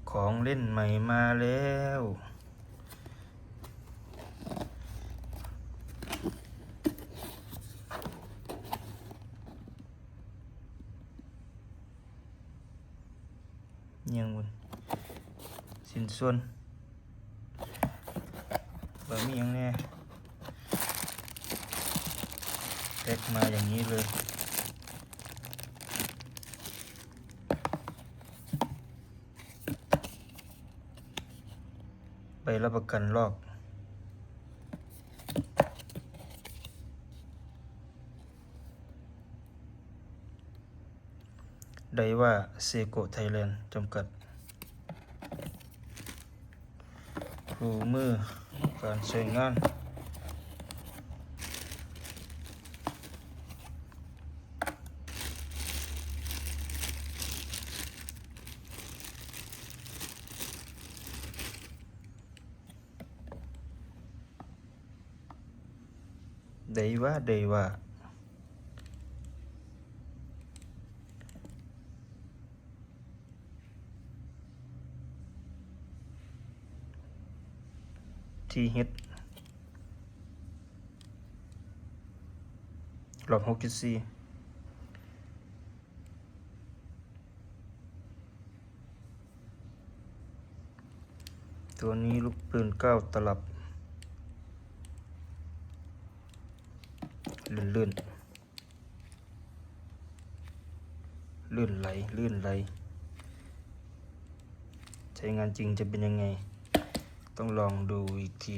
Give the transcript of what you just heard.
ของเล่นใหม่มาแล้วยังบุญสินส่วนบะมียังแน่แพ็กมาอย่างนี้เลยใบรับประกันลอกไดว่าเซโกไทยแลนด์จำกัดคู่มือการใช้งานไดว่าที่เฮ็ดรอบ64ตัวนี้ลูกปืน9 ตลับลื่นไหลใช้งานจริงจะเป็นยังไงต้องลองดูอีกที